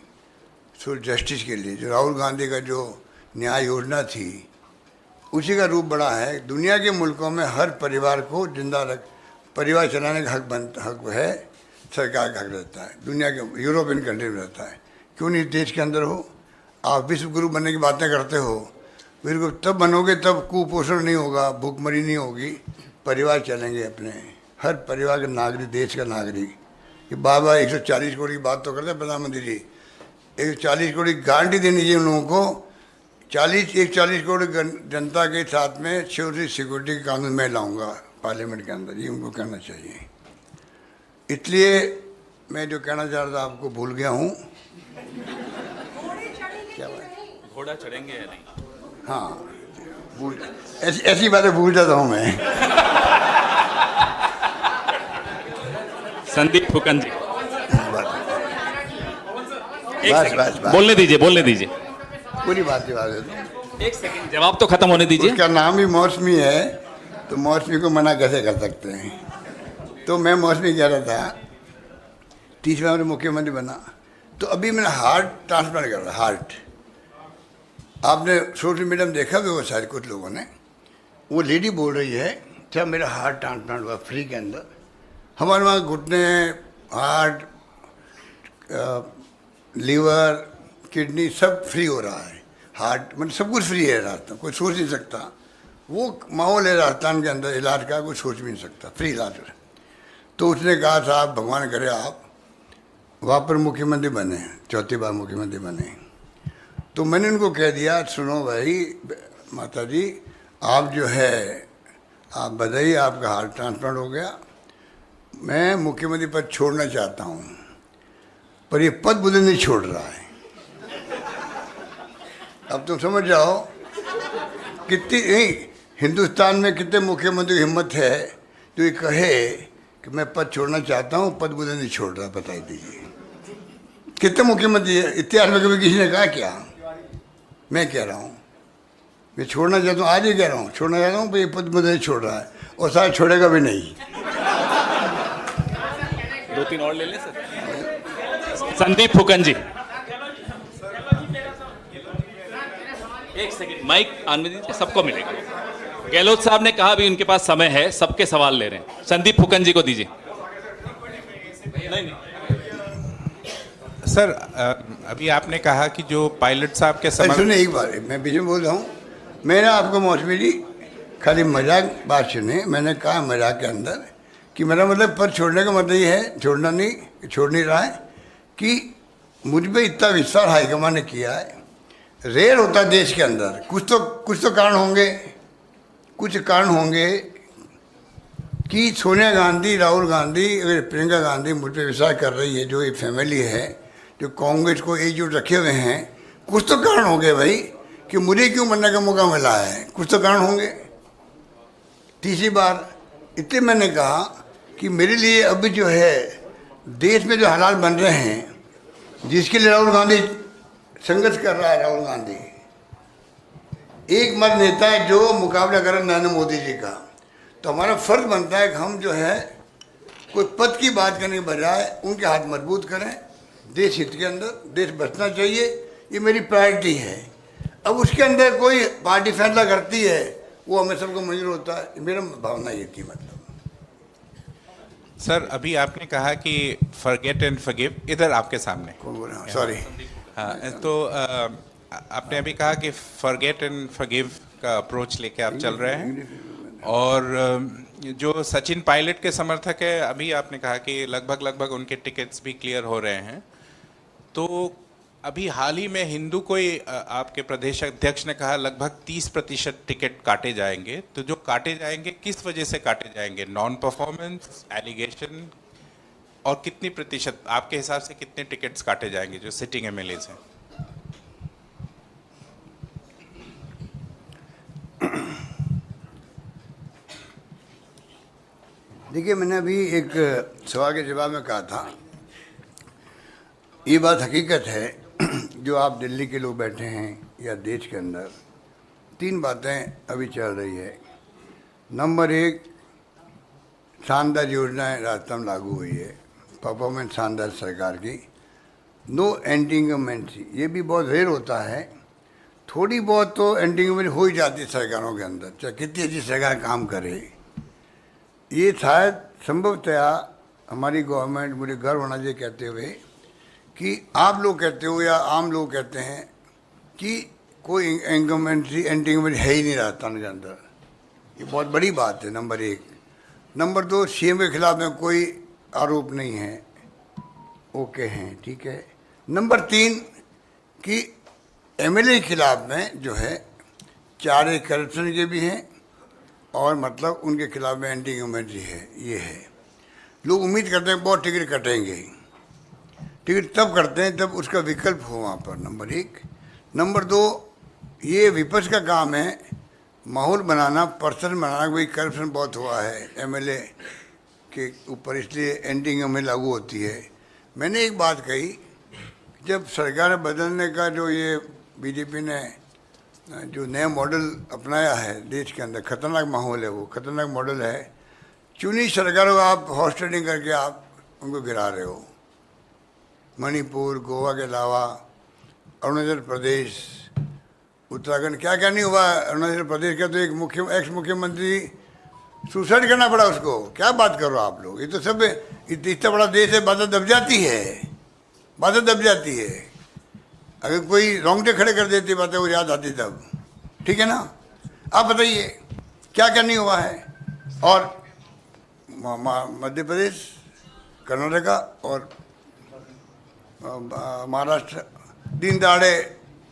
social justice के लिए। जो राहुल गांधी का जो न्याय योजना थी, उसी का रूप बड़ा है। दुनिया के मुल्कों में हर परिवार को जिंदा परिवार चलाने का हक है, सरकार का हक रहता है। दुनिया के यूरोपियन कंट्री में रहता है, क्यों नहीं देश के अंदर हो। आप विश्व गुरु बनने की बातें करते हो, बिल्कुल तब बनोगे तब कुपोषण नहीं होगा, भूखमरी नहीं होगी, परिवार चलेंगे अपने। हर परिवार का नागरिक, देश का नागरिक। ये बार 140 करोड़ की बात तो करते हैं प्रधानमंत्री जी। 140 करोड़ की गारंटी देनी चाहिए उन लोगों को। 140 करोड़ जनता के साथ में सोशल सिक्योरिटी का कानून मैं लाऊंगा पार्लियामेंट के अंदर, ये उनको कहना चाहिए। इसलिए मैं जो कहना चाह रहा था आपको भूल गया हूँ। क्या बात? घोड़ा चढ़ेंगे या नहीं? हाँ, ऐसी बातें भूल जाता हूँ मैं। संदीप फुकन जी, बस बोलने दीजिए पूरी बात है। एक सेकंड, जवाब तो खत्म होने दीजिए। उसका नाम ही मौसमी है, तो मौसमी को मना कैसे कर सकते हैं। तो मैं मौसमी कह रहा था, 30 में मुख्यमंत्री बना, तो अभी मैंने हार्ट ट्रांसप्लांट कर रहा। हार्ट आपने सोशल मीडिया में देखा भी वो शायद कुछ लोगों ने, वो लेडी बोल रही है क्या मेरा हार्ट ट्रांसप्लांट हुआ फ्री के अंदर। हमारे वहाँ घुटने, हार्ट, लीवर, किडनी सब फ्री हो रहा है। हार्ट मतलब सब कुछ फ्री है राजस्थान, कोई सोच नहीं सकता। वो माहौल है राजस्थान के अंदर इलाज का, कोई सोच भी नहीं सकता, फ्री इलाज है। तो उसने कहा साहब भगवान करे आप वहाँ पर मुख्यमंत्री बने, 4थी बार मुख्यमंत्री बने। तो मैंने उनको कह दिया सुनो भाई माता जी, आप जो है आप बताइए, आपका हार्ट ट्रांसप्लांट हो गया, मैं मुख्यमंत्री पद छोड़ना चाहता हूँ, पर ये पद मुझे नहीं छोड़ रहा है। अब तुम समझ जाओ कितनी हिंदुस्तान में कितने मुख्यमंत्री की हिम्मत है जो ये कहे कि मैं पद छोड़ना चाहता हूँ, पद मुझे नहीं छोड़ रहा। बता दीजिए कितने मुख्यमंत्री है इतिहास में, कभी किसी ने कहा क्या? मैं कह रहा हूँ मैं छोड़ना चाहता हूँ, आज ही कह रहा हूँ छोड़ना चाहता हूँ, पर ये पद मुझे नहीं छोड़ रहा है और शायद छोड़ेगा भी नहीं। 2-3 और ले ले सर। संदीप फुकन जी, एक सेकंड, माइक ऑन में दीजिए, सबको मिलेगा। गहलोत साहब ने कहा अभी उनके पास समय है, सबके सवाल ले रहे हैं। संदीप फुकन जी को दीजिए। नहीं सर, अभी आपने कहा कि जो पायलट साहब के समय, सुनिए एक बार, मैं बीच में बोल रहा हूँ। मैंने आपको मौसमी जी खाली मजाक बात सुने, मैंने कहा मजाक के अंदर कि मेरा मतलब पद छोड़ने का मतलब ये है, छोड़ना नहीं, छोड़ नहीं रहा है, कि मुझ पर इतना विश्वास हाईकमान ने किया है। रेयर होता है देश के अंदर, कुछ तो कारण होंगे, कुछ कारण होंगे कि सोनिया गांधी, राहुल गांधी, अगर प्रियंका गांधी मुझ पर विश्वास कर रही है, जो ये फैमिली है जो कांग्रेस को एकजुट रखे हुए हैं, कुछ तो कारण होंगे भाई कि मुझे क्यों बनने का मौका मिला है, कुछ तो कारण होंगे। तीसरी बार इतने मैंने कहा कि मेरे लिए अभी जो है देश में जो हालात बन रहे हैं, जिसके लिए राहुल गांधी संघर्ष कर रहा है, राहुल गांधी एक मत नेता है जो मुकाबला कर रहे हैं नरेंद्र मोदी जी का, तो हमारा फर्ज बनता है कि हम जो है कोई पद की बात करने के बजाय उनके हाथ मजबूत करें, देश हित के अंदर, देश बचना चाहिए, ये मेरी प्रायोरिटी है। अब उसके अंदर कोई पार्टी फैसला करती है वो हमें सबको मंजूर होता है, मेरा भावना ये थी। मतलब सर, अभी आपने कहा कि फॉरगेट एंड फॉरगिव, इधर आपके सामने कौन बोल रहा है, सॉरी। हाँ, तो आपने अभी कहा कि फॉरगेट एंड फॉरगिव का अप्रोच लेके आप चल रहे हैं, और जो सचिन पायलट के समर्थक है, अभी आपने कहा कि लगभग उनके टिकट्स भी क्लियर हो रहे हैं। तो अभी हाल ही में हिंदू कोई आपके प्रदेश अध्यक्ष ने कहा लगभग 30% टिकट काटे जाएंगे। तो जो काटे जाएंगे किस वजह से काटे जाएंगे? नॉन परफॉर्मेंस, एलिगेशन, और कितनी प्रतिशत आपके हिसाब से कितने टिकट्स काटे जाएंगे जो सिटिंग एमएलए हैं? देखिए, मैंने अभी एक सवाल के जवाब में कहा था, ये बात हकीकत है जो आप दिल्ली के लोग बैठे हैं या देश के अंदर, 3 बातें अभी चल रही है। नंबर 1, शानदार योजनाएं राजस्थान में लागू हुई है, परफॉर्मेंस शानदार सरकार की, नो एंटी इनकम्बेंसी। ये भी बहुत रेयर होता है, थोड़ी बहुत तो एंटी इनकम्बेंसी हो ही जाती है सरकारों के अंदर, चाहे कितनी अच्छी सरकार काम करे। ये शायद संभवतया हमारी गवर्नमेंट, मुझे गर्व होना चाहिए कहते हुए कि आप लोग कहते हो या आम लोग कहते हैं कि कोई इनकम्बेंसी, एंटी इनकम्बेंसी है ही नहीं राजस्थान के अंदर। ये बहुत बड़ी बात है, नंबर 1। नंबर 2, सीएम के खिलाफ में कोई आरोप नहीं है, ओके हैं, ठीक है। नंबर 3 कि एमएलए के खिलाफ में जो है 4 करप्शन के भी हैं, और मतलब उनके खिलाफ में एंटी इनकम्बेंसी है, ये है। लोग उम्मीद करते हैं बहुत टिकट कटेंगे, टिकट तब करते हैं तब उसका विकल्प हो वहाँ पर, नंबर 1। नंबर 2, ये विपक्ष का काम है माहौल बनाना, पर्सन बनाना, कोई करप्शन बहुत हुआ है एमएलए के ऊपर, इसलिए एंटी इनकम्बेंसी लागू होती है। मैंने एक बात कही, जब सरकार बदलने का जो ये बीजेपी ने जो नया मॉडल अपनाया है देश के अंदर, खतरनाक माहौल है, वो खतरनाक मॉडल है। चुनी सरकारों को आप हॉर्स ट्रेडिंग करके आप उनको गिरा रहे हो। मणिपुर, गोवा के अलावा अरुणाचल प्रदेश, उत्तराखंड, क्या क्या नहीं हुआ। अरुणाचल प्रदेश का तो एक एक्स मुख्यमंत्री सुसाइड करना पड़ा उसको, क्या बात करो आप लोग। ये तो सब इतना बड़ा देश है, बातें दब जाती है, बातें दब जाती है। अगर कोई रोंगटे खड़े कर देती बातें वो याद आती तब, ठीक है ना। आप बताइए क्या क्या नहीं हुआ है। और मध्य प्रदेश, कर्नाटका और महाराष्ट्र, दिन दहाड़े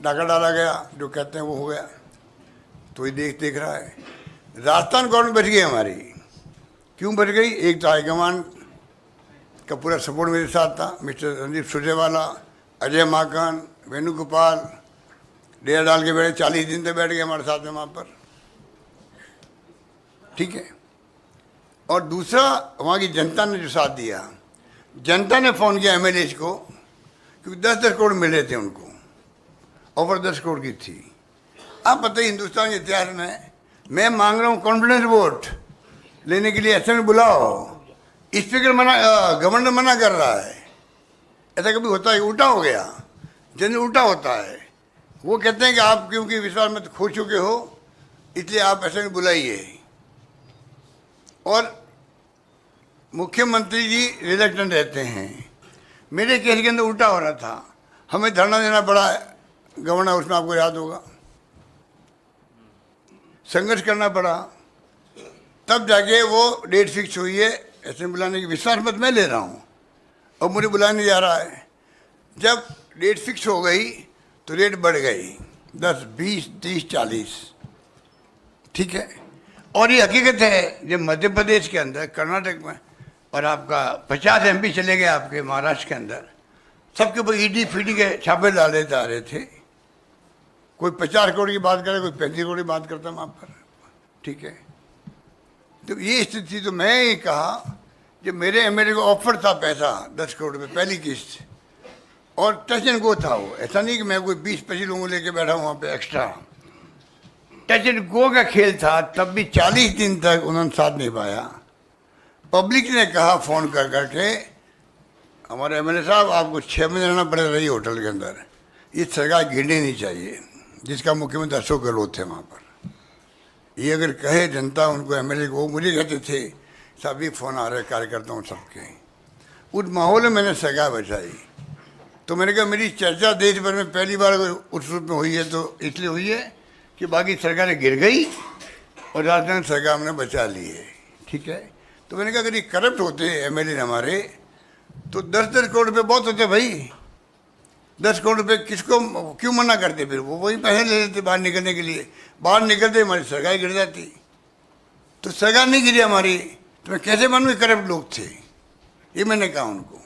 डाका डाला गया, जो कहते हैं वो हो गया, तो ये देख रहा है। राजस्थान गवर्नमेंट बच गई हमारी, क्यों बच गई? एक तो हाईकमान का पूरा सपोर्ट मेरे साथ था, मिस्टर रणदीप सुरजेवाला, अजय माकन, वेणुगोपाल, डेरा डाल के बैठे, 40 दिन तक बैठ गए हमारे साथ में वहाँ पर, ठीक है। और दूसरा, वहाँ की जनता ने जो साथ दिया, जनता ने फ़ोन किया एमएलए को, क्योंकि 10-10 करोड़ मिले थे उनको, ऑफर 10 करोड़ की थी। आप बताइए हिंदुस्तान के इतिहास में मैं मांग रहा हूँ कॉन्फिडेंस वोट लेने के लिए असेंबली बुलाओ, स्पीकर मना, गवर्नर मना कर रहा है। ऐसा कभी होता है? उल्टा हो गया, जनरल उल्टा होता है। वो कहते हैं कि आप क्योंकि विश्वास मत खो चुके हो इसलिए आप असेंबली बुलाइए, और मुख्यमंत्री जी रिलेक्टेंट रहते हैं। मेरे केस के अंदर उल्टा हो रहा था, हमें धरना देना पड़ा, गवर्नर उसमें आपको याद होगा, संघर्ष करना पड़ा, तब जाके वो डेट फिक्स हुई है असेंबली बुलाने की। विश्वास मत मैं ले रहा हूँ, अब मुझे बुलाने जा रहा है। जब डेट फिक्स हो गई तो रेट बढ़ गई 10, 20, 30, 40, ठीक है। और ये हकीकत है, जब मध्य प्रदेश के अंदर, कर्नाटक में, और आपका 50 MP चले गए आपके महाराष्ट्र के अंदर, सबके ऊपर ईडी फीडी के छापे डाले जा रहे थे। कोई 50 करोड़ की बात करे, कोई 35 करोड़ की बात करता वहाँ पर, ठीक है। तो ये स्थिति, तो मैं ये कहा, जब मेरे MLA को ऑफर था पैसा 10 करोड़ रुपये पहली किस्त, और टच एंड गो था वो, ऐसा नहीं कि मैं कोई 20-25 लोगों लेके बैठा हूँ वहाँ पे एक्स्ट्रा, टच एंड गो का खेल था। तब भी 40 दिन तक उन्होंने साथ नहीं पाया। पब्लिक ने कहा फ़ोन कर करके, हमारे MLA साहब आपको 6 महीने रहना पड़ेगा रही होटल के अंदर, ये सरकार गिरनी नहीं चाहिए, जिसका मुख्यमंत्री अशोक गहलोत थे वहाँ पर। ये अगर कहे जनता उनको, MLA को, मुझे कहते थे सभी फ़ोन आ रहे कार्यकर्ताओं सबके, उस माहौल में मैंने सगा बचाई। तो मैंने कहा मेरी चर्चा देश भर में पहली बार उस रूप में हुई है, तो इसलिए हुई है कि बाकी सरकारें गिर गई और राजस्थान सरकार हमने बचा ली है, ठीक है। तो मैंने कहा अगर ये करप्ट होते MLA हमारे, तो 10-10 करोड़ रुपये बहुत होते भाई। 10 करोड़ रुपये किसको क्यों मना करते, फिर वो वही पैसे ले लेते बाहर निकलने के लिए। बाहर निकलते हमारी सरकार गिर जाती। तो सरकार नहीं गिरी हमारी, तो मैं कैसे मानूँ करप्ट लोग थे, ये मैंने कहा उनको।